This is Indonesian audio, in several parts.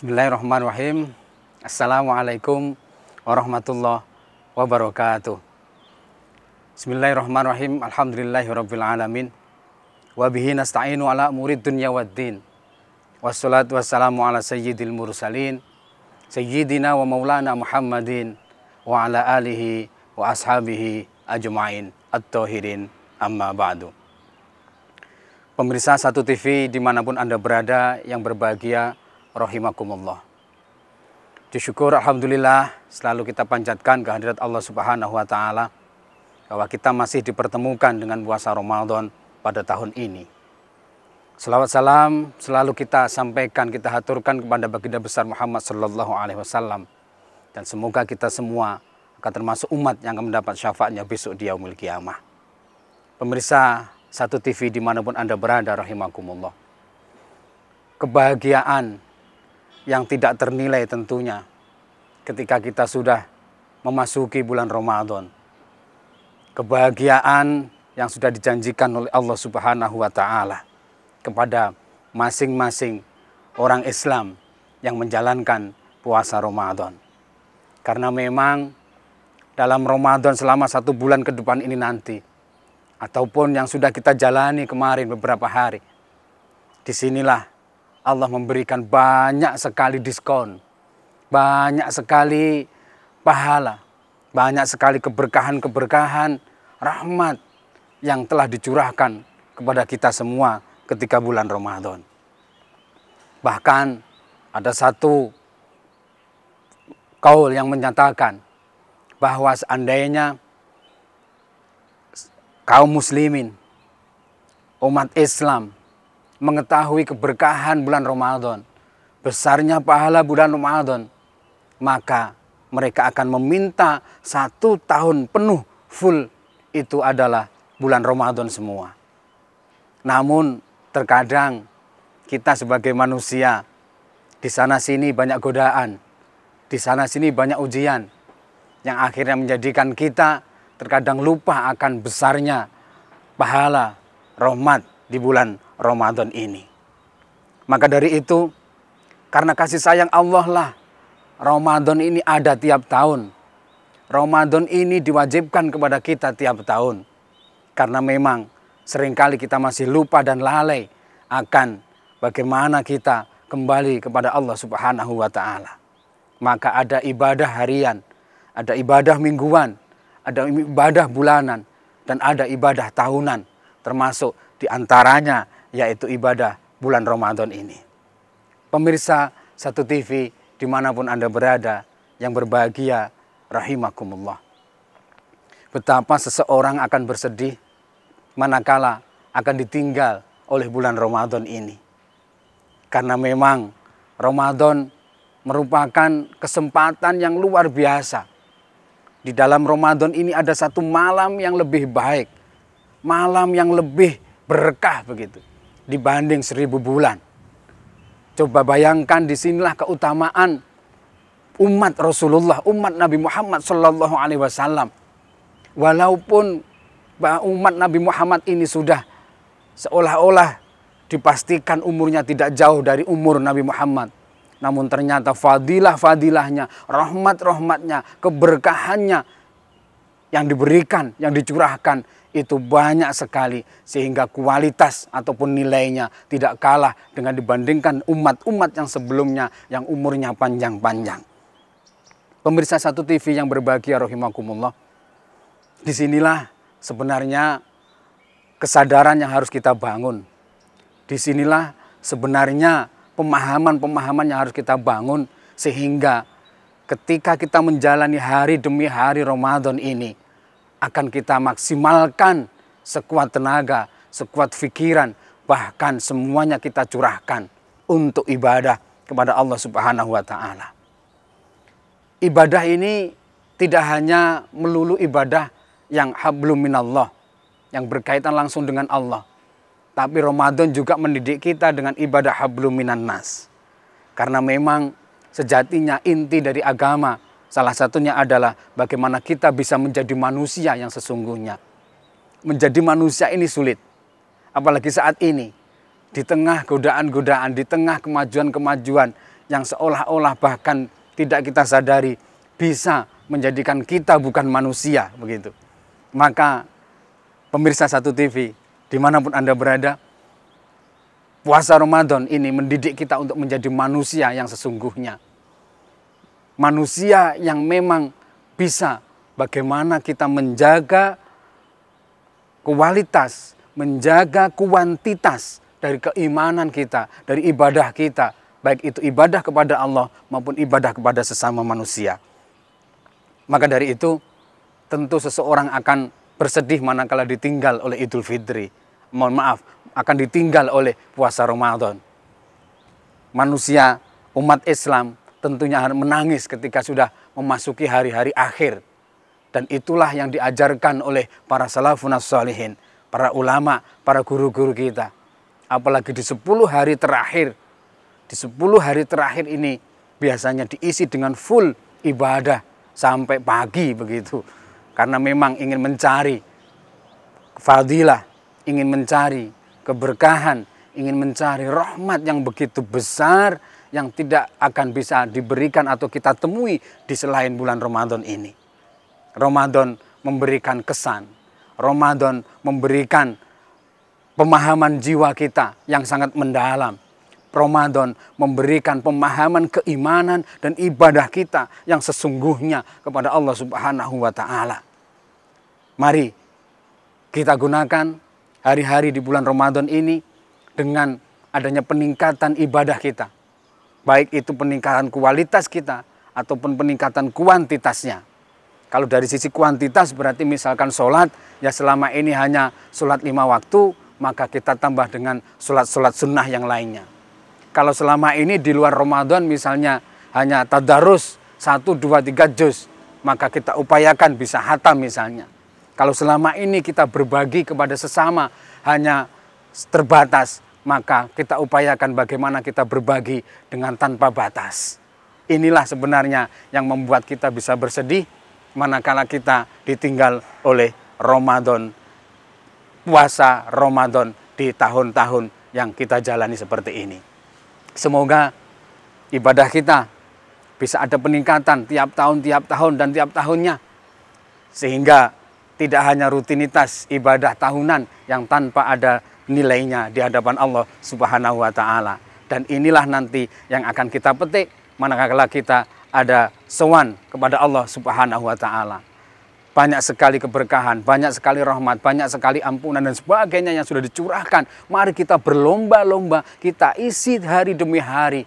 Bismillahirrahmanirrahim. Assalamualaikum warahmatullahi wabarakatuh. Bismillahirrahmanirrahim. Alhamdulillahirabbil alamin. Wa bihi nasta'inu ala umurid dunya waddin. Wassalatu wassalamu ala sayyidil mursalin sayyidina wa maulana Muhammadin wa ala alihi wa ashabihi ajma'in at-tahirin amma ba'du. Pemirsa Satu TV dimanapun Anda berada yang berbahagia, rahimakumullah. Syukur alhamdulillah selalu kita panjatkan kehadirat Allah Subhanahu wa taala bahwa kita masih dipertemukan dengan puasa Ramadan pada tahun ini. Selawat salam selalu kita sampaikan, kita haturkan kepada baginda besar Muhammad sallallahu alaihi wasallam, dan semoga kita semua akan termasuk umat yang akan mendapat syafaatnya besok di yaumil qiyamah. Pemirsa Satu TV dimanapun Anda berada, rahimakumullah. Kebahagiaan yang tidak ternilai tentunya ketika kita sudah memasuki bulan Ramadan. Kebahagiaan yang sudah dijanjikan oleh Allah Subhanahu wa taala kepada masing-masing orang Islam yang menjalankan puasa Ramadan. Karena memang dalam Ramadan selama 1 bulan ke depan ini nanti, ataupun yang sudah kita jalani kemarin beberapa hari, disinilah Allah memberikan banyak sekali diskon, banyak sekali pahala, banyak sekali keberkahan-keberkahan, rahmat yang telah dicurahkan kepada kita semua ketika bulan Ramadan. Bahkan ada satu kaul yang menyatakan bahwa seandainya kaum muslimin, umat Islam mengetahui keberkahan bulan Ramadan, besarnya pahala bulan Ramadan, maka mereka akan meminta 1 tahun penuh full itu adalah bulan Ramadan semua. Namun terkadang kita sebagai manusia di sana sini banyak godaan, di sana sini banyak ujian yang akhirnya menjadikan kita terkadang lupa akan besarnya pahala rahmat di bulan Ramadan ini. Maka dari itu, karena kasih sayang Allah lah, Ramadan ini ada tiap tahun. Ramadan ini diwajibkan kepada kita tiap tahun. Karena memang seringkali kita masih lupa dan lalai akan bagaimana kita kembali kepada Allah Subhanahu wa taala. Maka ada ibadah harian, ada ibadah mingguan, ada ibadah bulanan, dan ada ibadah tahunan, termasuk diantaranya yaitu ibadah bulan Ramadan ini. Pemirsa Satu TV dimanapun Anda berada yang berbahagia, rahimakumullah. Betapa seseorang akan bersedih manakala akan ditinggal oleh bulan Ramadan ini. Karena memang Ramadan merupakan kesempatan yang luar biasa. Di dalam Ramadan ini ada satu malam yang lebih baik, malam yang lebih berkah begitu dibanding 1000 bulan. Coba bayangkan, disinilah keutamaan umat Rasulullah, umat Nabi Muhammad sallallahu alaihi wasallam. Walaupun umat Nabi Muhammad ini sudah seolah-olah dipastikan umurnya tidak jauh dari umur Nabi Muhammad, namun ternyata fadilah-fadilahnya, rahmat-rahmatnya, keberkahannya yang diberikan, yang dicurahkan itu banyak sekali, sehingga kualitas ataupun nilainya tidak kalah dengan dibandingkan umat-umat yang sebelumnya yang umurnya panjang-panjang. Pemirsa Satu TV yang berbahagia, rahimakumullah. Disinilah sebenarnya kesadaran yang harus kita bangun. Disinilah sebenarnya pemahaman-pemahaman yang harus kita bangun, sehingga ketika kita menjalani hari demi hari Ramadan ini, akan kita maksimalkan sekuat tenaga, sekuat pikiran, bahkan semuanya kita curahkan untuk ibadah kepada Allah Subhanahu wa taala. Ibadah ini tidak hanya melulu ibadah yang hablum minallah, yang berkaitan langsung dengan Allah. Tapi Ramadan juga mendidik kita dengan ibadah hablum minan nas. Karena memang sejatinya inti dari agama salah satunya adalah bagaimana kita bisa menjadi manusia yang sesungguhnya. Menjadi manusia ini sulit. Apalagi saat ini, di tengah godaan-godaan, di tengah kemajuan-kemajuan yang seolah-olah bahkan tidak kita sadari bisa menjadikan kita bukan manusia begitu. Maka pemirsa Satu TV, dimanapun Anda berada, puasa Ramadan ini mendidik kita untuk menjadi manusia yang sesungguhnya. Manusia yang memang bisa bagaimana kita menjaga kualitas, menjaga kuantitas dari keimanan kita, dari ibadah kita, baik itu ibadah kepada Allah maupun ibadah kepada sesama manusia. Maka dari itu, tentu seseorang akan bersedih manakala ditinggal oleh Idul Fitri. Mohon maaf, akan ditinggal oleh puasa Ramadan. Manusia, umat Islam tentunya akan menangis ketika sudah memasuki hari-hari akhir. Dan itulah yang diajarkan oleh para salafun as-salihin, para ulama, para guru-guru kita. Apalagi di 10 hari terakhir. Di 10 hari terakhir ini biasanya diisi dengan full ibadah sampai pagi begitu. Karena memang ingin mencari fadilah, ingin mencari keberkahan, ingin mencari rahmat yang begitu besar yang tidak akan bisa diberikan atau kita temui di selain bulan Ramadan ini. Ramadan memberikan kesan, Ramadan memberikan pemahaman jiwa kita yang sangat mendalam. Ramadan memberikan pemahaman keimanan dan ibadah kita yang sesungguhnya kepada Allah Subhanahu wa Ta'ala. Mari kita gunakan hari-hari di bulan Ramadan ini dengan adanya peningkatan ibadah kita. Baik itu peningkatan kualitas kita ataupun peningkatan kuantitasnya. Kalau dari sisi kuantitas berarti misalkan sholat, ya selama ini hanya sholat 5 waktu, maka kita tambah dengan sholat-sholat sunnah yang lainnya. Kalau selama ini di luar Ramadan misalnya hanya tadarus 1, 2, 3 juz, maka kita upayakan bisa hatam misalnya. Kalau selama ini kita berbagi kepada sesama hanya terbatas, maka kita upayakan bagaimana kita berbagi dengan tanpa batas. Inilah sebenarnya yang membuat kita bisa bersedih manakala kita ditinggal oleh Ramadan, puasa Ramadan di tahun-tahun yang kita jalani seperti ini. Semoga ibadah kita bisa ada peningkatan tiap tahun dan tiap tahunnya. Sehingga tidak hanya rutinitas ibadah tahunan yang tanpa ada nilainya di hadapan Allah Subhanahu wa Ta'ala. Dan inilah nanti yang akan kita petik manakala kita ada sowan kepada Allah Subhanahu wa Ta'ala. Banyak sekali keberkahan, banyak sekali rahmat, banyak sekali ampunan dan sebagainya yang sudah dicurahkan. Mari kita berlomba-lomba, kita isi hari demi hari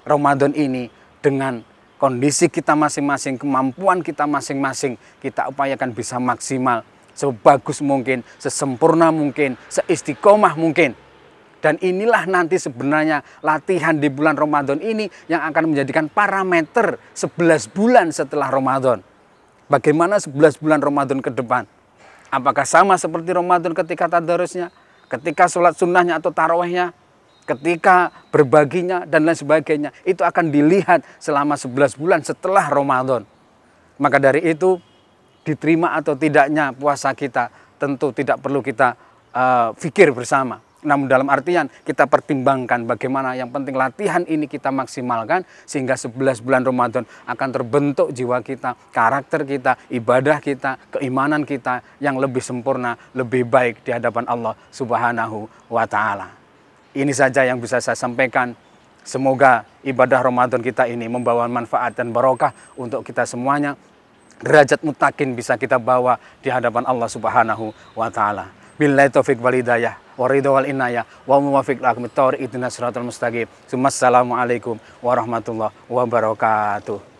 Ramadan ini dengan kondisi kita masing-masing, kemampuan kita masing-masing. Kita upayakan bisa maksimal, sebagus mungkin, sesempurna mungkin, seistiqomah mungkin. Dan inilah nanti sebenarnya latihan di bulan Ramadan ini yang akan menjadikan parameter 11 bulan setelah Ramadan. Bagaimana 11 bulan Ramadan ke depan? Apakah sama seperti Ramadan ketika tadarusnya, ketika sholat sunnahnya atau tarawihnya, ketika berbaginya dan lain sebagainya? Itu akan dilihat selama 11 bulan setelah Ramadan. Maka dari itu, diterima atau tidaknya puasa kita tentu tidak perlu kita pikir bersama. Namun dalam artian kita pertimbangkan bagaimana yang penting latihan ini kita maksimalkan sehingga 11 bulan Ramadan akan terbentuk jiwa kita, karakter kita, ibadah kita, keimanan kita yang lebih sempurna, lebih baik di hadapan Allah Subhanahu wa Ta'ala. Ini saja yang bisa saya sampaikan. Semoga ibadah Ramadan kita ini membawa manfaat dan barokah untuk kita semuanya. Derajat muttaqin bisa kita bawa di hadapan Allah Subhanahu wa Ta'ala. Billahi taufiq wal hidayah wa ridha wal inayah wa muwaffiq lakum at-thariq ihdinas siratal mustaqim. Assalamualaikum warahmatullahi wabarakatuh.